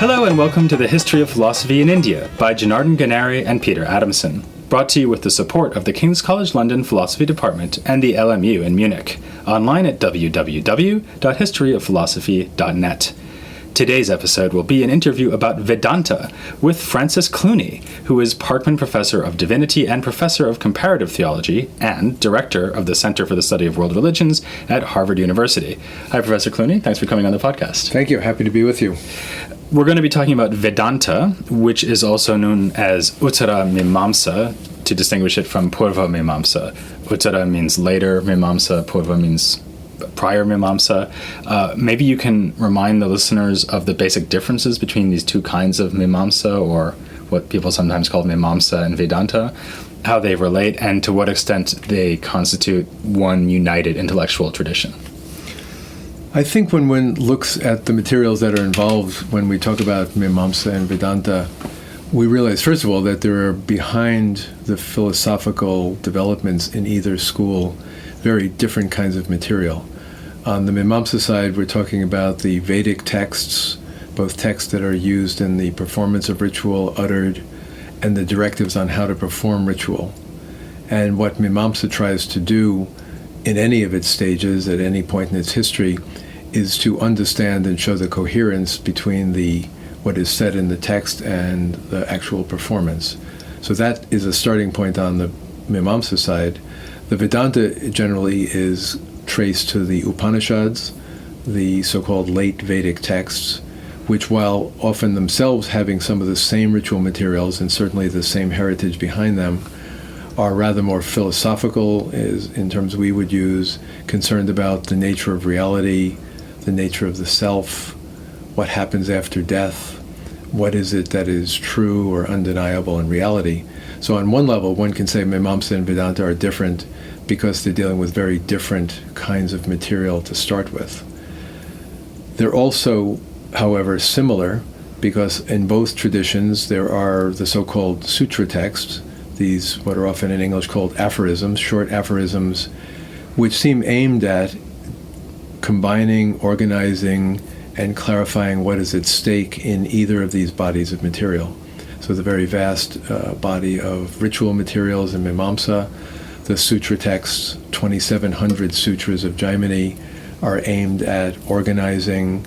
Hello and welcome to the History of Philosophy in India by Janardhan Ganare and Peter Adamson, brought to you with the support of the King's College London Philosophy Department and the LMU in Munich, online at www.historyofphilosophy.net. Today's episode will be an interview about Vedanta with Francis Clooney, who is Parkman Professor of Divinity and Professor of Comparative Theology and Director of the Center for the Study of World Religions at Harvard University. Hi, Professor Clooney. Thanks for coming on the podcast. Thank you. Happy to be with you. We're going to be talking about Vedanta, which is also known as Uttara Mimamsa, to distinguish it from Purva Mimamsa. Uttara means later Mimamsa, Purva means prior Mimamsa. Maybe you can remind the listeners of the basic differences between these two kinds of Mimamsa, or what people sometimes call Mimamsa and Vedanta, how they relate, and to what extent they constitute one united intellectual tradition. I think when one looks at the materials that are involved when we talk about Mimamsa and Vedanta, we realize, first of all, that there are behind the philosophical developments in either school very different kinds of material. On the Mimamsa side, we're talking about the Vedic texts, both texts that are used in the performance of ritual, uttered, and the directives on how to perform ritual. And what Mimamsa tries to do in any of its stages, at any point in its history, is to understand and show the coherence between what is said in the text and the actual performance. So that is a starting point on the Mimamsa side. The Vedanta generally is traced to the Upanishads, the so-called late Vedic texts, which, while often themselves having some of the same ritual materials and certainly the same heritage behind them, are rather more philosophical, in terms we would use, concerned about the nature of reality, the nature of the self, what happens after death, what is it that is true or undeniable in reality. So on one level, one can say Mimamsa and Vedanta are different because they're dealing with very different kinds of material to start with. They're also, however, similar because in both traditions there are the so-called sutra texts, these what are often in English called aphorisms, short aphorisms, which seem aimed at combining, organizing, and clarifying what is at stake in either of these bodies of material. So the very vast body of ritual materials in Mimamsa, the sutra texts, 2,700 sutras of Jaimini, are aimed at organizing,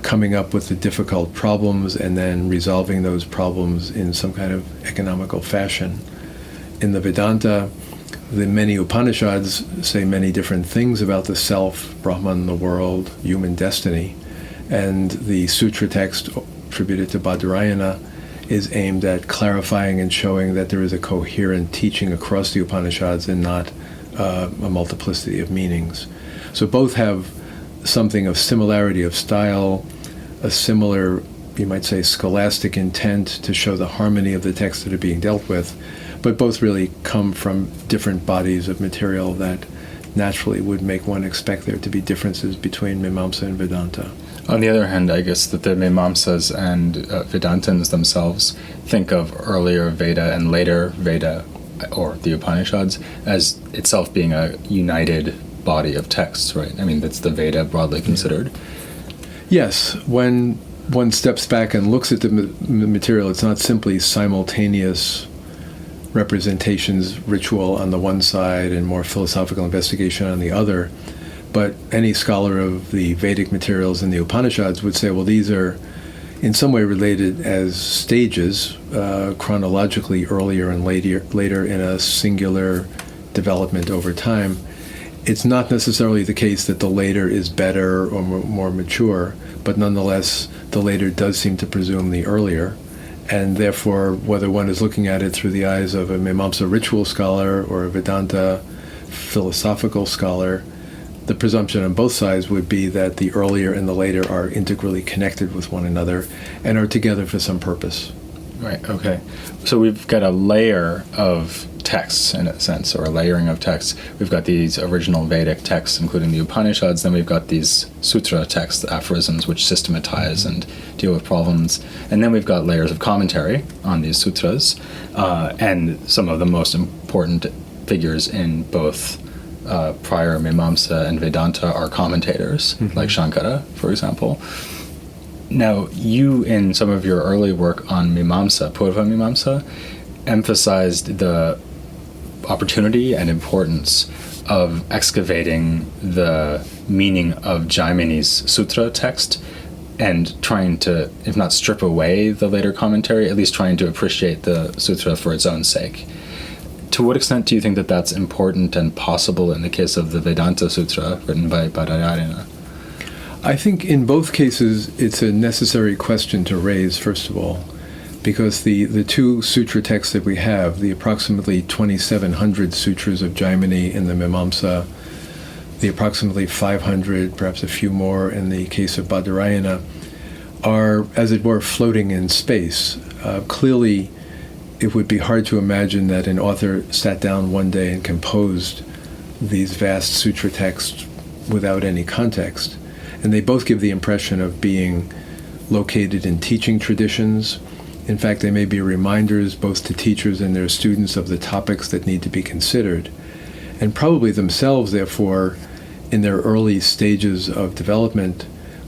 coming up with the difficult problems, and then resolving those problems in some kind of economical fashion. In the Vedanta, the many Upanishads say many different things about the self, Brahman, the world, human destiny, and the sutra text attributed to Badarayana is aimed at clarifying and showing that there is a coherent teaching across the Upanishads and not a multiplicity of meanings. So both have something of similarity of style, a similar, you might say, scholastic intent to show the harmony of the texts that are being dealt with, but both really come from different bodies of material that naturally would make one expect there to be differences between Mimamsa and Vedanta. On the other hand, I guess that the Mimamsas and Vedantins themselves think of earlier Veda and later Veda, or the Upanishads, as itself being a united body of texts, right? I mean, that's the Veda broadly considered. Yes, when one steps back and looks at the material, it's not simply simultaneous representations, ritual on the one side and more philosophical investigation on the other. But any scholar of the Vedic materials and the Upanishads would say, well, these are in some way related as stages, chronologically earlier and later in a singular development over time. It's not necessarily the case that the later is better or more mature, but nonetheless, the later does seem to presume the earlier. And therefore, whether one is looking at it through the eyes of a Mimamsa ritual scholar or a Vedanta philosophical scholar, the presumption on both sides would be that the earlier and the later are integrally connected with one another and are together for some purpose. Right, okay. So we've got a layer of texts, in a sense, or a layering of texts. We've got these original Vedic texts, including the Upanishads, then we've got these sutra texts, the aphorisms, which systematize and deal with problems. And then we've got layers of commentary on these sutras, and some of the most important figures in both prior Mimamsa and Vedanta are commentators, like Shankara, for example. Now, you, in some of your early work on Mimamsa, Purva Mimamsa, emphasized the opportunity and importance of excavating the meaning of Jaimini's sutra text and trying to, if not strip away the later commentary, at least trying to appreciate the sutra for its own sake. To what extent do you think that that's important and possible in the case of the Vedanta Sutra written by Badarayana? I think in both cases it's a necessary question to raise, first of all, because the two sutra texts that we have, the approximately 2,700 sutras of Jaimini in the Mimamsa, the approximately 500, perhaps a few more in the case of Badarayana, are, as it were, floating in space. Clearly, it would be hard to imagine that an author sat down one day and composed these vast sutra texts without any context. And they both give the impression of being located in teaching traditions. In fact, they may be reminders both to teachers and their students of the topics that need to be considered. And probably themselves, therefore, in their early stages of development,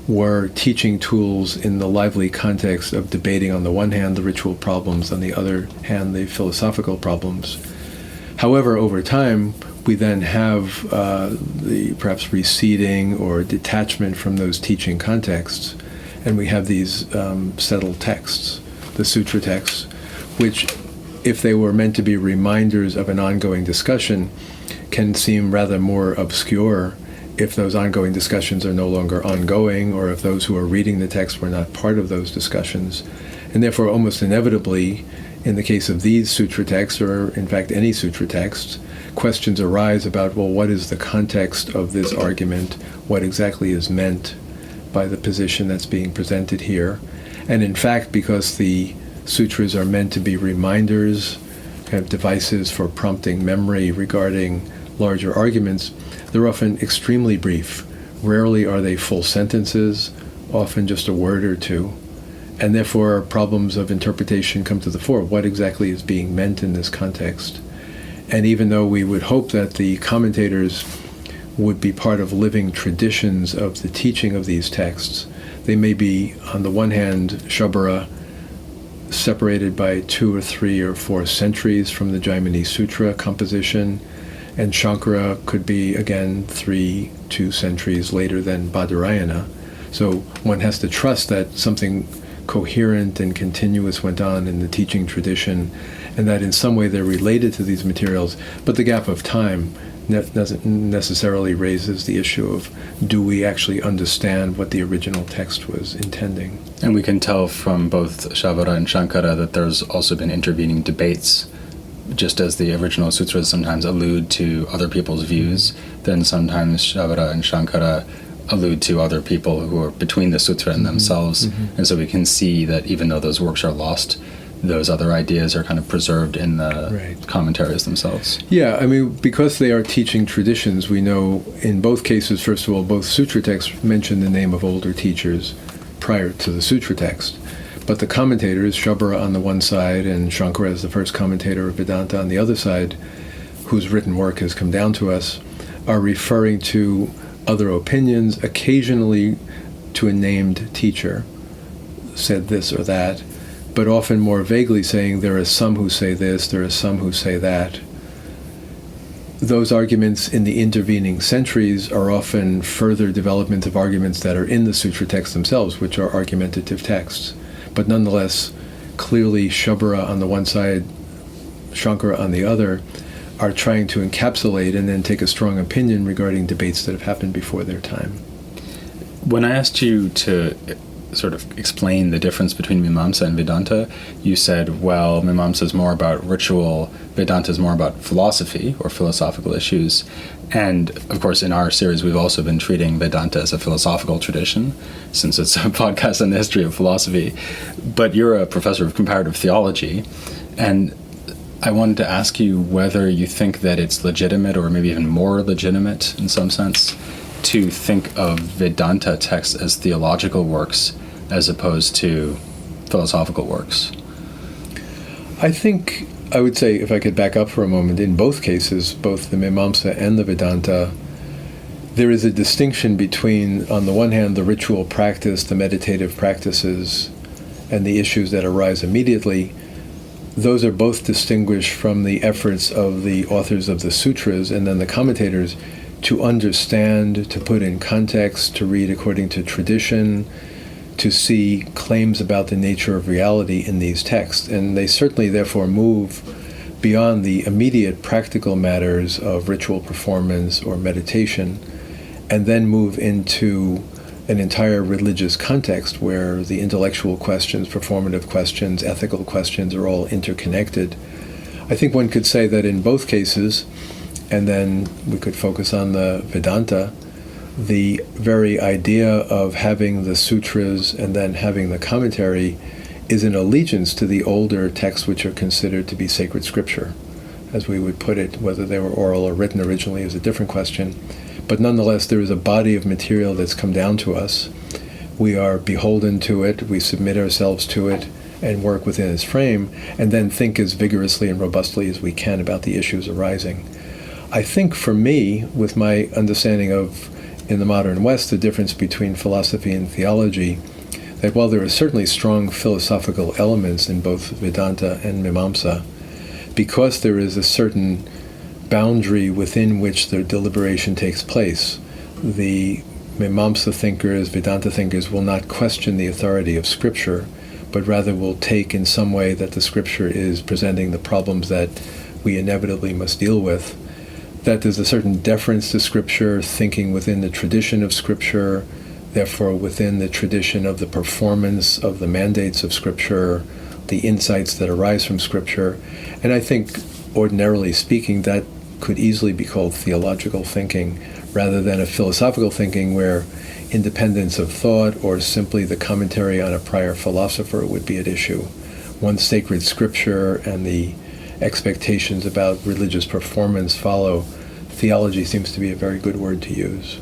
were teaching tools in the lively context of debating on the one hand the ritual problems, on the other hand the philosophical problems. However, over time, we then have the perhaps receding or detachment from those teaching contexts, and we have these settled texts, the sutra texts, which, if they were meant to be reminders of an ongoing discussion, can seem rather more obscure if those ongoing discussions are no longer ongoing, or if those who are reading the text were not part of those discussions. And therefore, almost inevitably, in the case of these sutra texts, or in fact any sutra texts, questions arise about, well, what is the context of this argument? What exactly is meant by the position that's being presented here? And in fact, because the sutras are meant to be reminders, kind of devices for prompting memory regarding larger arguments, they're often extremely brief. Rarely are they full sentences, often just a word or two. And therefore, problems of interpretation come to the fore. What exactly is being meant in this context? And even though we would hope that the commentators would be part of living traditions of the teaching of these texts, they may be, on the one hand, Shabara, separated by 2 or 3 or 4 centuries from the Jaimini Sutra composition, and Shankara could be, again, 2 centuries later than Badarayana. So one has to trust that something coherent and continuous went on in the teaching tradition, and that in some way they're related to these materials, but the gap of time doesn't necessarily raises the issue of, do we actually understand what the original text was intending? And we can tell from both Shabara and Shankara that there's also been intervening debates. Just as the original sutras sometimes allude to other people's views, then sometimes Shabara and Shankara allude to other people who are between the sutra and themselves. And so we can see that even though those works are lost, those other ideas are kind of preserved in the commentaries themselves. Yeah, I mean, because they are teaching traditions, we know in both cases, first of all, both sutra texts mention the name of older teachers prior to the sutra text. But the commentators, Shabara on the one side and Shankara as the first commentator of Vedanta on the other side, whose written work has come down to us, are referring to other opinions, occasionally to a named teacher, said this or that, but often more vaguely saying there are some who say this, there are some who say that. Those arguments in the intervening centuries are often further development of arguments that are in the sutra texts themselves, which are argumentative texts. But nonetheless, clearly Shabara on the one side, Shankara on the other, are trying to encapsulate and then take a strong opinion regarding debates that have happened before their time. When I asked you to sort of explain the difference between Mimamsa and Vedanta, you said, well, Mimamsa is more about ritual, Vedanta is more about philosophy or philosophical issues. And of course, in our series, we've also been treating Vedanta as a philosophical tradition, since it's a podcast on the history of philosophy. But you're a professor of comparative theology, and I wanted to ask you whether you think that it's legitimate, or maybe even more legitimate in some sense, to think of Vedanta texts as theological works as opposed to philosophical works. I think, I would say, if I could back up for a moment, in both cases, both the Mimamsa and the Vedanta, there is a distinction between, on the one hand, the ritual practice, the meditative practices, and the issues that arise immediately. Those are both distinguished from the efforts of the authors of the sutras and then the commentators to understand, to put in context, to read according to tradition, to see claims about the nature of reality in these texts. And they certainly therefore move beyond the immediate practical matters of ritual performance or meditation, and then move into an entire religious context where the intellectual questions, performative questions, ethical questions are all interconnected. I think one could say that in both cases, and then we could focus on the Vedanta, the very idea of having the sutras and then having the commentary is an allegiance to the older texts which are considered to be sacred scripture, as we would put it. Whether they were oral or written originally is a different question. But nonetheless, there is a body of material that's come down to us. We are beholden to it, we submit ourselves to it, and work within its frame, and then think as vigorously and robustly as we can about the issues arising. I think for me, with my understanding of, in the modern West, the difference between philosophy and theology, that while there are certainly strong philosophical elements in both Vedanta and Mimamsa, because there is a certain boundary within which the deliberation takes place, the Mimamsa thinkers, Vedanta thinkers will not question the authority of Scripture, but rather will take in some way that the Scripture is presenting the problems that we inevitably must deal with, that there's a certain deference to Scripture, thinking within the tradition of Scripture, therefore within the tradition of the performance of the mandates of Scripture, the insights that arise from Scripture. And I think, ordinarily speaking, that could easily be called theological thinking, rather than a philosophical thinking where independence of thought or simply the commentary on a prior philosopher would be at issue. Once sacred Scripture and the expectations about religious performance follow, theology seems to be a very good word to use.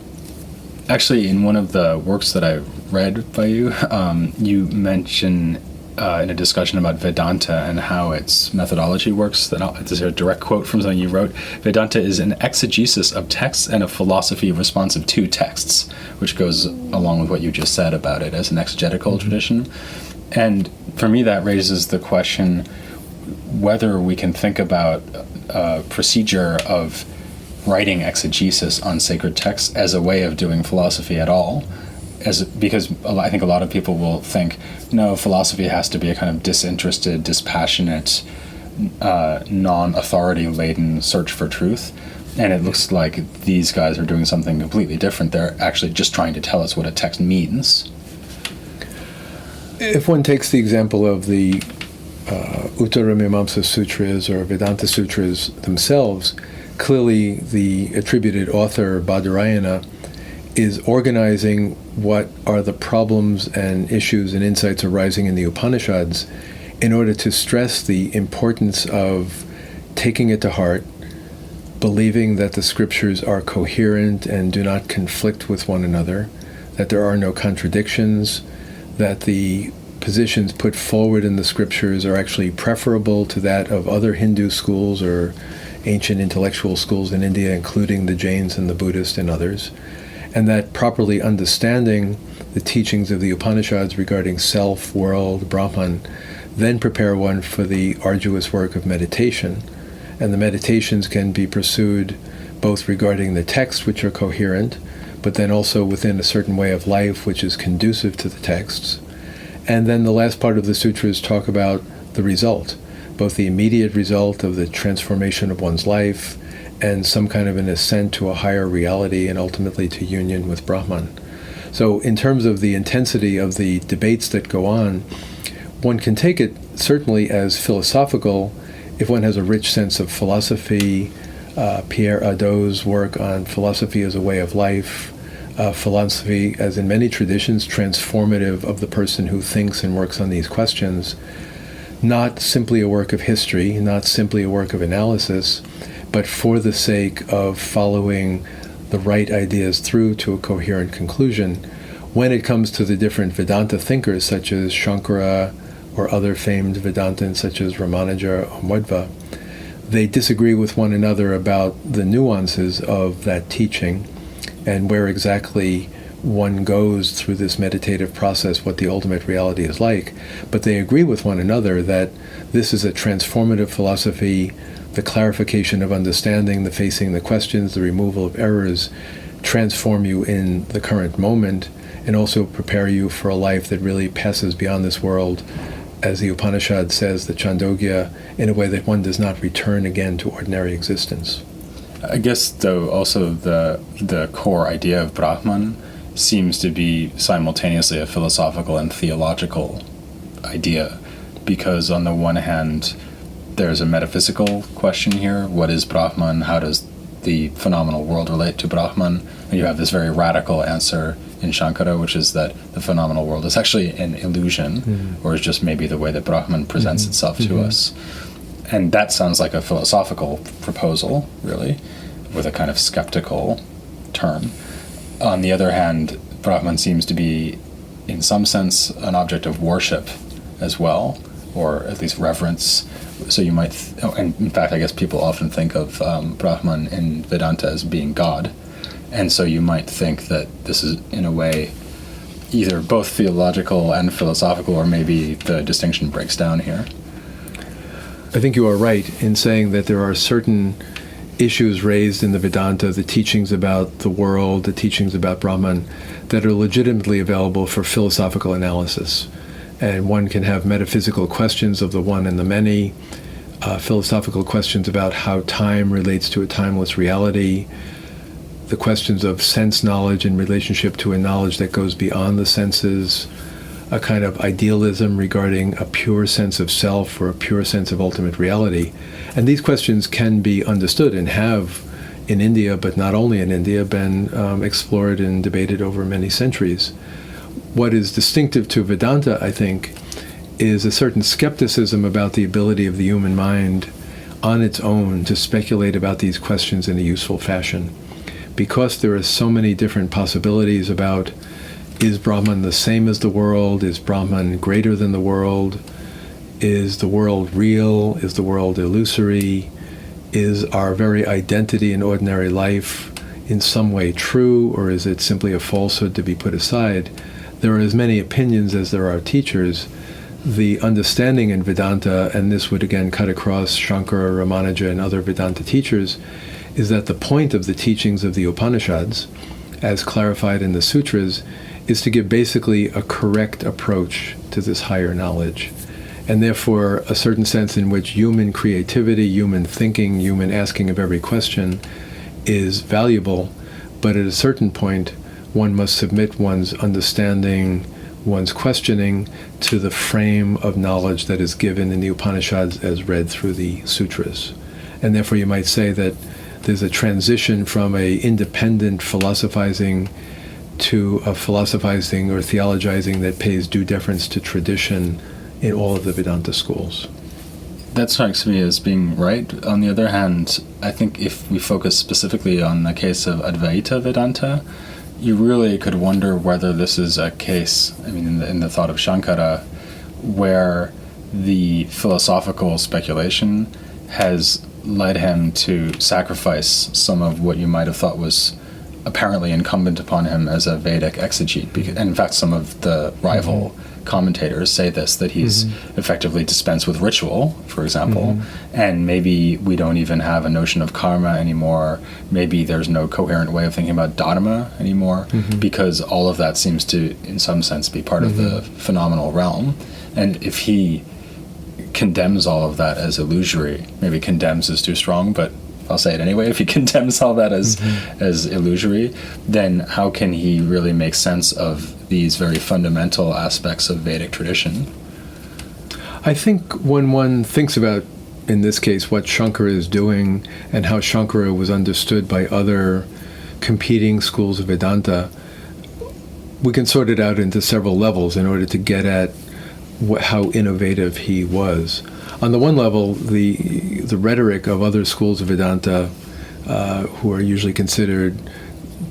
Actually, in one of the works that I read by you, you mention in a discussion about Vedanta and how its methodology works. This is a direct quote from something you wrote. Vedanta is an exegesis of texts and a philosophy responsive to texts, which goes along with what you just said about it as an exegetical tradition. And for me, that raises the question whether we can think about a procedure of writing exegesis on sacred texts as a way of doing philosophy at all. Because I think a lot of people will think, no, philosophy has to be a kind of disinterested, dispassionate, non-authority-laden search for truth. And it looks like these guys are doing something completely different. They're actually just trying to tell us what a text means. If one takes the example of the Uttara Mimamsa Sutras or Vedanta Sutras themselves, clearly the attributed author, Badarayana, is organizing what are the problems and issues and insights arising in the Upanishads in order to stress the importance of taking it to heart, believing that the scriptures are coherent and do not conflict with one another, that there are no contradictions, that the positions put forward in the scriptures are actually preferable to that of other Hindu schools or ancient intellectual schools in India, including the Jains and the Buddhists and others, and that properly understanding the teachings of the Upanishads regarding self, world, Brahman, then prepare one for the arduous work of meditation. And the meditations can be pursued both regarding the texts, which are coherent, but then also within a certain way of life which is conducive to the texts. And then the last part of the sutras talk about the result, both the immediate result of the transformation of one's life and some kind of an ascent to a higher reality and ultimately to union with Brahman. So in terms of the intensity of the debates that go on, one can take it certainly as philosophical if one has a rich sense of philosophy. Pierre Hadot's work on philosophy as a way of life, philosophy as in many traditions transformative of the person who thinks and works on these questions, not simply a work of history, not simply a work of analysis, but for the sake of following the right ideas through to a coherent conclusion. When it comes to the different Vedanta thinkers, such as Shankara or other famed Vedantins such as Ramanuja or Madhva, they disagree with one another about the nuances of that teaching, and where exactly one goes through this meditative process, what the ultimate reality is like. But they agree with one another that this is a transformative philosophy. The clarification of understanding, the facing the questions, the removal of errors transform you in the current moment and also prepare you for a life that really passes beyond this world, as the Upanishad says, the Chandogya, in a way that one does not return again to ordinary existence. I guess, though, also the core idea of Brahman seems to be simultaneously a philosophical and theological idea, because on the one hand, there's a metaphysical question here. What is Brahman? How does the phenomenal world relate to Brahman? And you have this very radical answer in Shankara, which is that the phenomenal world is actually an illusion, or is just maybe the way that Brahman presents itself to us. And that sounds like a philosophical proposal, really, with a kind of skeptical turn. On the other hand, Brahman seems to be, in some sense, an object of worship as well, or at least reverence. So you might, and in fact, I guess people often think of Brahman in Vedanta as being God. And so you might think that this is, in a way, either both theological and philosophical, or maybe the distinction breaks down here. I think you are right in saying that there are certain issues raised in the Vedanta, the teachings about the world, the teachings about Brahman, that are legitimately available for philosophical analysis. And one can have metaphysical questions of the one and the many, philosophical questions about how time relates to a timeless reality, the questions of sense knowledge in relationship to a knowledge that goes beyond the senses, a kind of idealism regarding a pure sense of self or a pure sense of ultimate reality. And these questions can be understood and have, in India, but not only in India, been explored and debated over many centuries. What is distinctive to Vedanta, I think, is a certain skepticism about the ability of the human mind on its own to speculate about these questions in a useful fashion. Because there are so many different possibilities about, is Brahman the same as the world? Is Brahman greater than the world? Is the world real? Is the world illusory? Is our very identity in ordinary life in some way true, or is it simply a falsehood to be put aside? There are as many opinions as there are teachers. The understanding in Vedanta, and this would again cut across Shankara, Ramanuja, and other Vedanta teachers, is that the point of the teachings of the Upanishads, as clarified in the sutras, is to give basically a correct approach to this higher knowledge. And therefore, a certain sense in which human creativity, human thinking, human asking of every question is valuable, but at a certain point, one must submit one's understanding, one's questioning, to the frame of knowledge that is given in the Upanishads as read through the sutras. And therefore, you might say that there's a transition from a independent philosophizing to a philosophizing or theologizing that pays due deference to tradition in all of the Vedanta schools. That strikes me as being right. On the other hand, I think if we focus specifically on the case of Advaita Vedanta, you really could wonder whether this is a case, I mean, in the thought of Shankara, where the philosophical speculation has led him to sacrifice some of what you might have thought was apparently incumbent upon him as a Vedic exegete. And in fact, some of the rival commentators say this, that he's effectively dispensed with ritual, for example, and maybe we don't even have a notion of karma anymore. Maybe there's no coherent way of thinking about dharma anymore, because all of that seems to, in some sense, be part of the phenomenal realm. And if he condemns all of that as illusory, maybe condemns is too strong, but I'll say it anyway, if he condemns all that as illusory, then how can he really make sense of these very fundamental aspects of Vedic tradition? I think when one thinks about, in this case, what Shankara is doing and how Shankara was understood by other competing schools of Vedanta, we can sort it out into several levels in order to get at how innovative he was. On the one level, the rhetoric of other schools of Vedanta, who are usually considered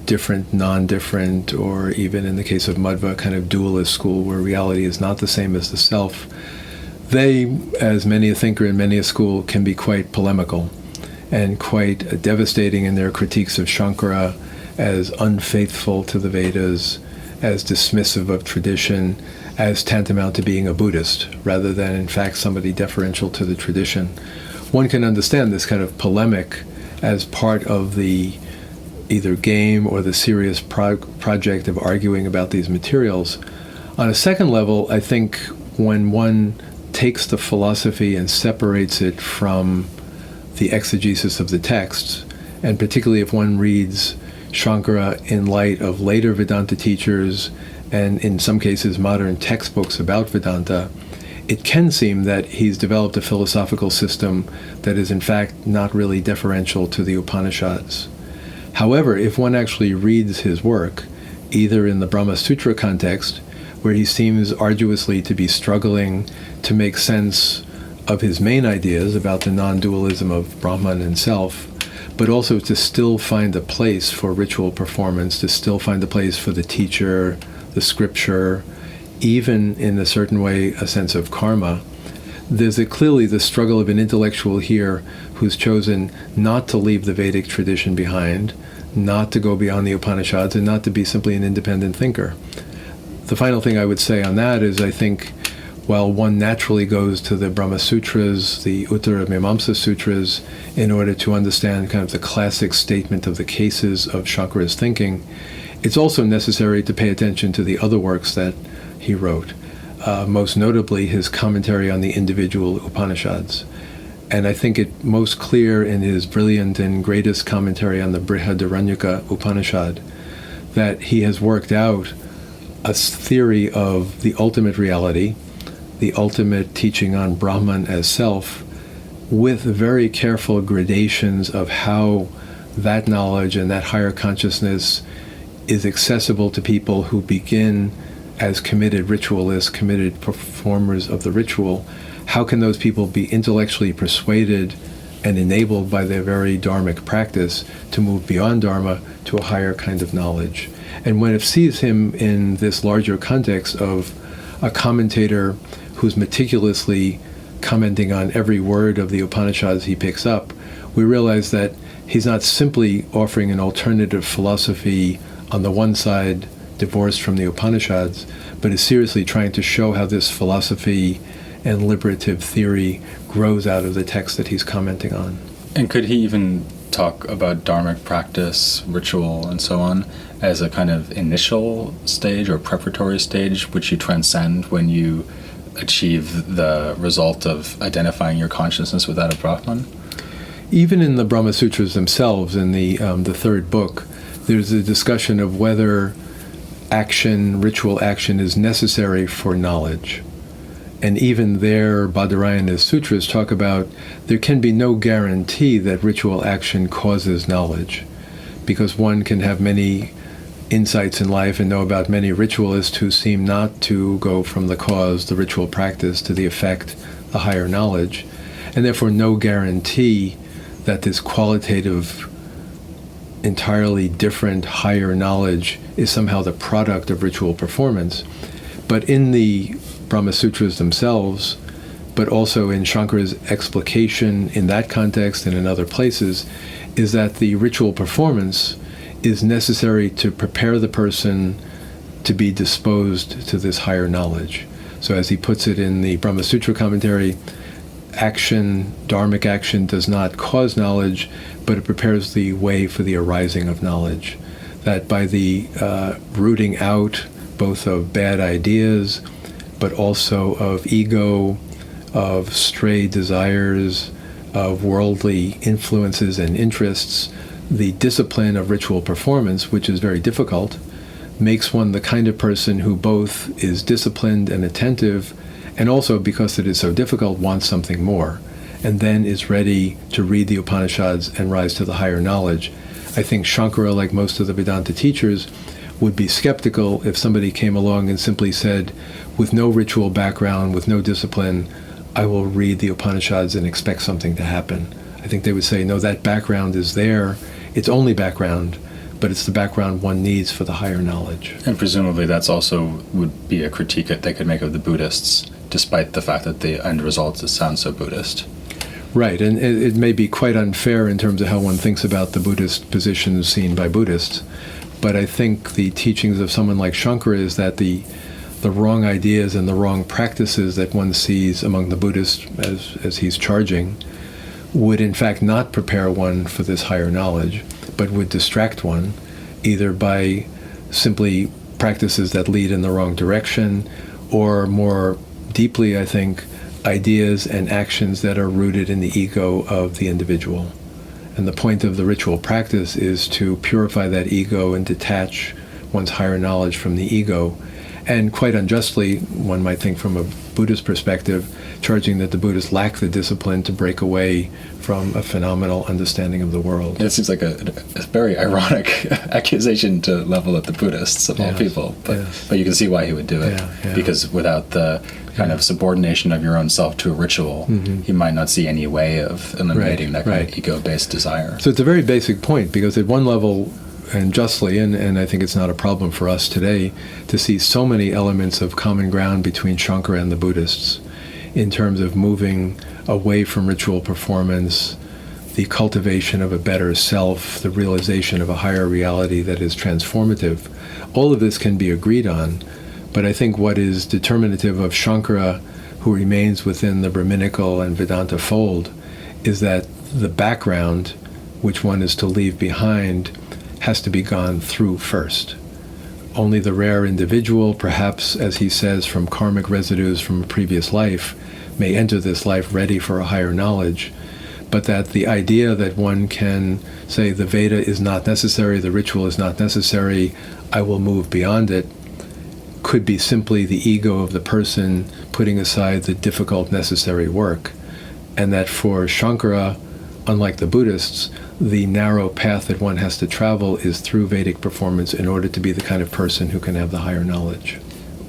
different, non-different, or even in the case of Madhva, kind of dualist school where reality is not the same as the self, they, as many a thinker in many a school, can be quite polemical and quite devastating in their critiques of Shankara as unfaithful to the Vedas, as dismissive of tradition, as tantamount to being a Buddhist, rather than in fact somebody deferential to the tradition. One can understand this kind of polemic as part of the either game or the serious project of arguing about these materials. On a second level, I think when one takes the philosophy and separates it from the exegesis of the texts, and particularly if one reads Shankara in light of later Vedanta teachers and in some cases modern textbooks about Vedanta, it can seem that he's developed a philosophical system that is in fact not really deferential to the Upanishads. However, if one actually reads his work, either in the Brahma Sutra context, where he seems arduously to be struggling to make sense of his main ideas about the non-dualism of Brahman and self, but also to still find a place for ritual performance, to still find a place for the teacher, the scripture, even in a certain way a sense of karma, there's clearly the struggle of an intellectual here who's chosen not to leave the Vedic tradition behind, not to go beyond the Upanishads, and not to be simply an independent thinker. The final thing I would say on that is I think while one naturally goes to the Brahma Sutras, the Uttara Mimamsa Sutras, in order to understand kind of the classic statement of the cases of Shankara's thinking, it's also necessary to pay attention to the other works that he wrote, most notably his commentary on the individual Upanishads. And I think it most clear in his brilliant and greatest commentary on the Brihadaranyaka Upanishad that he has worked out a theory of the ultimate reality, the ultimate teaching on Brahman as self, with very careful gradations of how that knowledge and that higher consciousness is accessible to people who begin as committed ritualists, committed performers of the ritual. How can those people be intellectually persuaded and enabled by their very dharmic practice to move beyond dharma to a higher kind of knowledge? And when it sees him in this larger context of a commentator who's meticulously commenting on every word of the Upanishads he picks up, we realize that he's not simply offering an alternative philosophy on the one side, divorced from the Upanishads, but is seriously trying to show how this philosophy and liberative theory grows out of the text that he's commenting on. And could he even talk about dharmic practice, ritual, and so on as a kind of initial stage or preparatory stage which you transcend when you achieve the result of identifying your consciousness with that of Brahman? Even in the Brahma Sutras themselves, in the third book, there's a discussion of whether action, ritual action, is necessary for knowledge. And even there, Badarayana's sutras talk about there can be no guarantee that ritual action causes knowledge, because one can have many insights in life and know about many ritualists who seem not to go from the cause, the ritual practice, to the effect, the higher knowledge, and therefore no guarantee that this qualitative, entirely different higher knowledge is somehow the product of ritual performance. But in the Brahma Sutras themselves, but also in Shankara's explication in that context and in other places, is that the ritual performance is necessary to prepare the person to be disposed to this higher knowledge. So as he puts it in the Brahma Sutra commentary, action, dharmic action, does not cause knowledge, but it prepares the way for the arising of knowledge. That by the rooting out both of bad ideas, but also of ego, of stray desires, of worldly influences and interests, the discipline of ritual performance, which is very difficult, makes one the kind of person who both is disciplined and attentive, and also, because it is so difficult, wants something more, and then is ready to read the Upanishads and rise to the higher knowledge. I think Shankara, like most of the Vedanta teachers, would be skeptical if somebody came along and simply said, with no ritual background, with no discipline, I will read the Upanishads and expect something to happen. I think they would say, no, that background is there. It's only background, but it's the background one needs for the higher knowledge. And presumably that's also would be a critique that they could make of the Buddhists, despite the fact that the end result sounds so Buddhist. Right, and it may be quite unfair in terms of how one thinks about the Buddhist positions seen by Buddhists, but I think the teachings of someone like Shankara is that the wrong ideas and the wrong practices that one sees among the Buddhists, as he's charging, would in fact not prepare one for this higher knowledge, but would distract one, either by simply practices that lead in the wrong direction, or more deeply, I think, ideas and actions that are rooted in the ego of the individual. And the point of the ritual practice is to purify that ego and detach one's higher knowledge from the ego. And quite unjustly, one might think from a Buddhist perspective, charging that the Buddhists lack the discipline to break away from a phenomenal understanding of the world. It seems like a very ironic accusation to level at the Buddhists of all people, but you can see why he would do it, because without the kind of subordination of your own self to a ritual, he might not see any way of eliminating that kind of ego-based desire. So it's a very basic point, because at one level, and justly, and I think it's not a problem for us today, to see so many elements of common ground between Shankara and the Buddhists in terms of moving away from ritual performance, the cultivation of a better self, the realization of a higher reality that is transformative. All of this can be agreed on, but I think what is determinative of Shankara, who remains within the Brahminical and Vedanta fold, is that the background, which one is to leave behind, has to be gone through first. Only the rare individual, perhaps, as he says, from karmic residues from a previous life, may enter this life ready for a higher knowledge, but that the idea that one can say the Veda is not necessary, the ritual is not necessary, I will move beyond it, could be simply the ego of the person putting aside the difficult necessary work, and that for Shankara, unlike the Buddhists, the narrow path that one has to travel is through Vedic performance in order to be the kind of person who can have the higher knowledge.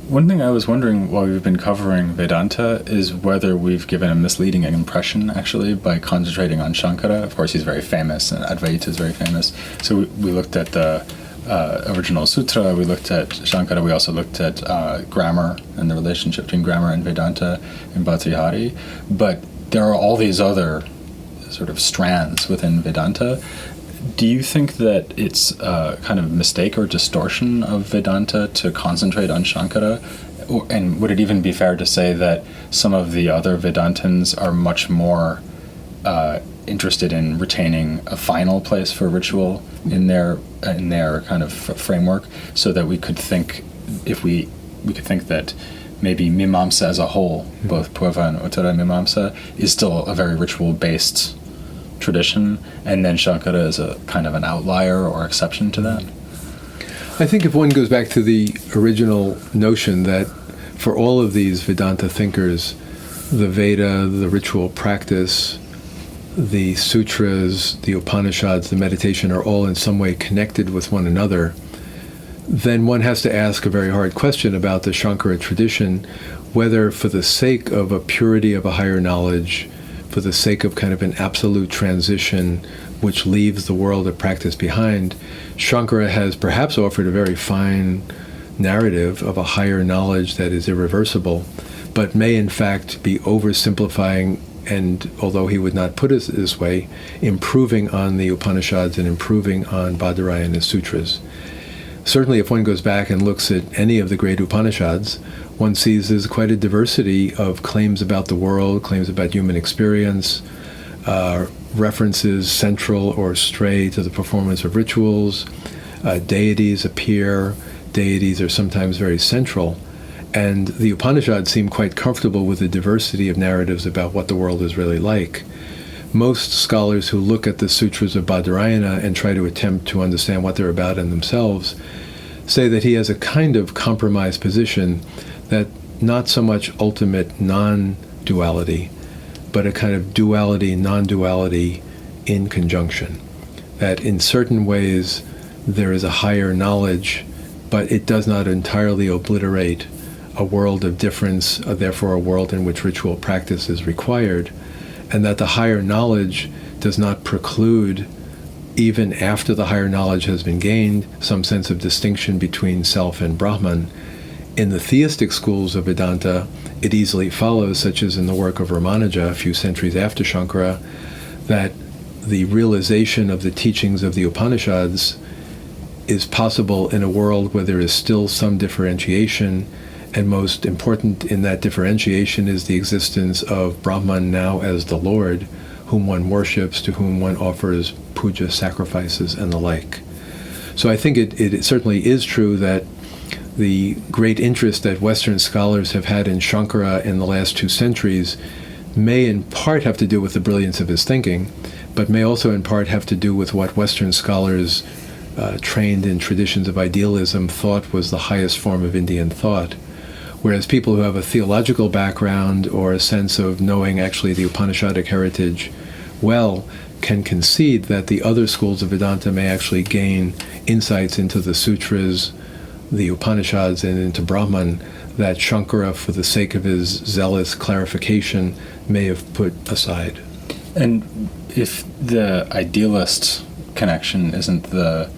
One thing I was wondering while we've been covering Vedanta is whether we've given a misleading impression, actually, by concentrating on Shankara. Of course, he's very famous, and Advaita is very famous. So we looked at the original sutra, we looked at Shankara, we also looked at grammar and the relationship between grammar and Vedanta in Bhartrihari. But there are all these other sort of strands within Vedanta. Do you think that it's a kind of mistake or distortion of Vedanta to concentrate on Shankara? And would it even be fair to say that some of the other Vedantins are much more interested in retaining a final place for ritual in their kind of framework, so that we could think, if we could think that maybe Mimamsa as a whole, both Purva and Uttara Mimamsa, is still a very ritual-based tradition, and then Shankara is a kind of an outlier or exception to that? I think if one goes back to the original notion that for all of these Vedanta thinkers, the Veda, the ritual practice, the sutras, the Upanishads, the meditation are all in some way connected with one another, then one has to ask a very hard question about the Shankara tradition, whether for the sake of a purity of a higher knowledge, for the sake of kind of an absolute transition which leaves the world of practice behind, Shankara has perhaps offered a very fine narrative of a higher knowledge that is irreversible, but may in fact be oversimplifying, and although he would not put it this way, improving on the Upanishads and improving on Badarayana sutras. Certainly if one goes back and looks at any of the great Upanishads, one sees there's quite a diversity of claims about the world, claims about human experience, references central or stray to the performance of rituals. Deities appear. Deities are sometimes very central. And the Upanishads seem quite comfortable with the diversity of narratives about what the world is really like. Most scholars who look at the sutras of Badarayana and try to attempt to understand what they're about in themselves say that he has a kind of compromised position, that not so much ultimate non-duality, but a kind of duality, non-duality in conjunction. That in certain ways there is a higher knowledge, but it does not entirely obliterate a world of difference, therefore a world in which ritual practice is required, and that the higher knowledge does not preclude, even after the higher knowledge has been gained, some sense of distinction between self and Brahman. In the theistic schools of Vedanta, it easily follows, such as in the work of Ramanuja a few centuries after Shankara, that the realization of the teachings of the Upanishads is possible in a world where there is still some differentiation, and most important in that differentiation is the existence of Brahman now as the Lord, whom one worships, to whom one offers puja, sacrifices, and the like. So I think it certainly is true that the great interest that Western scholars have had in Shankara in the last 2 centuries may in part have to do with the brilliance of his thinking, but may also in part have to do with what Western scholars trained in traditions of idealism thought was the highest form of Indian thought. Whereas people who have a theological background or a sense of knowing actually the Upanishadic heritage well can concede that the other schools of Vedanta may actually gain insights into the sutras, the Upanishads, and into Brahman that Shankara, for the sake of his zealous clarification, may have put aside. And if the idealist connection isn't the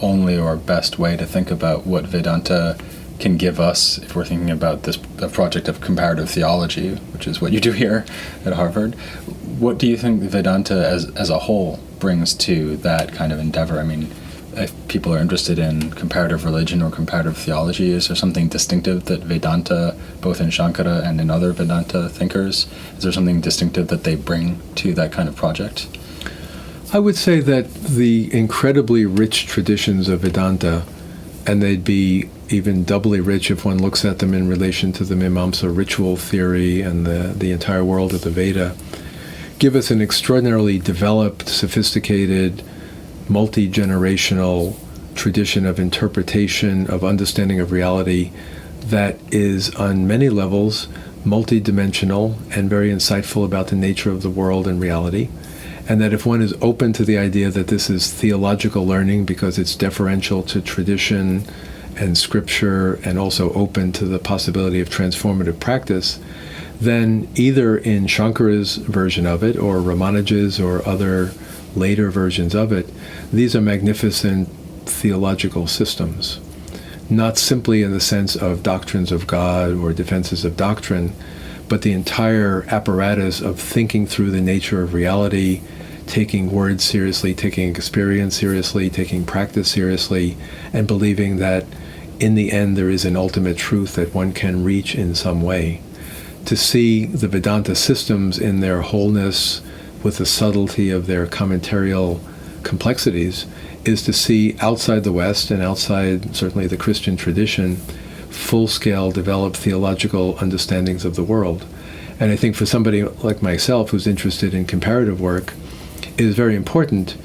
only or best way to think about what Vedanta can give us, if we're thinking about this a project of comparative theology, which is what you do here at Harvard, what do you think Vedanta as a whole brings to that kind of endeavor? I mean, if people are interested in comparative religion or comparative theology, is there something distinctive that Vedanta, both in Shankara and in other Vedanta thinkers, is there something distinctive that they bring to that kind of project? I would say that the incredibly rich traditions of Vedanta, and they'd be even doubly rich if one looks at them in relation to the Mimamsa ritual theory and the entire world of the Veda, give us an extraordinarily developed, sophisticated, multi-generational tradition of interpretation, of understanding of reality that is on many levels multi-dimensional and very insightful about the nature of the world and reality. And that if one is open to the idea that this is theological learning because it's deferential to tradition and scripture and also open to the possibility of transformative practice, then either in Shankara's version of it or Ramanuja's or other later versions of it, these are magnificent theological systems. Not simply in the sense of doctrines of God or defenses of doctrine, but the entire apparatus of thinking through the nature of reality, taking words seriously, taking experience seriously, taking practice seriously, and believing that in the end there is an ultimate truth that one can reach in some way. To see the Vedanta systems in their wholeness with the subtlety of their commentarial complexities is to see outside the West and outside certainly the Christian tradition full-scale developed theological understandings of the world. And I think for somebody like myself who's interested in comparative work, it is very important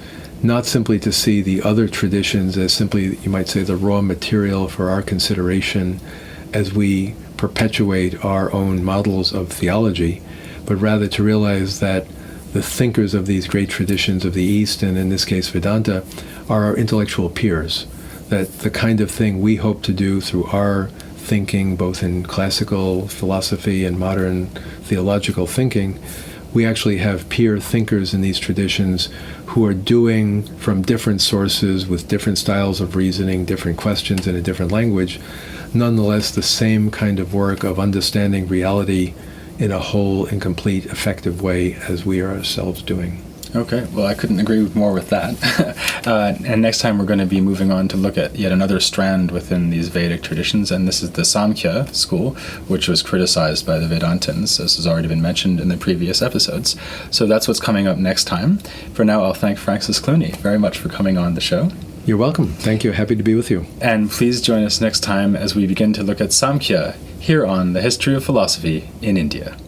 not simply to see the other traditions as simply, you might say, the raw material for our consideration as we perpetuate our own models of theology, but rather to realize that the thinkers of these great traditions of the East, and in this case Vedanta, are our intellectual peers. That the kind of thing we hope to do through our thinking, both in classical philosophy and modern theological thinking, we actually have peer thinkers in these traditions who are doing from different sources with different styles of reasoning, different questions in a different language, nonetheless the same kind of work of understanding reality in a whole and complete, effective way as we are ourselves doing. Okay, well, I couldn't agree more with that. And next time we're going to be moving on to look at yet another strand within these Vedic traditions, and this is the Samkhya school, which was criticized by the Vedantins, as has already been mentioned in the previous episodes. So that's what's coming up next time. For now, I'll thank Francis Clooney very much for coming on the show. You're welcome. Thank you. Happy to be with you. And please join us next time as we begin to look at Samkhya here on The History of Philosophy in India.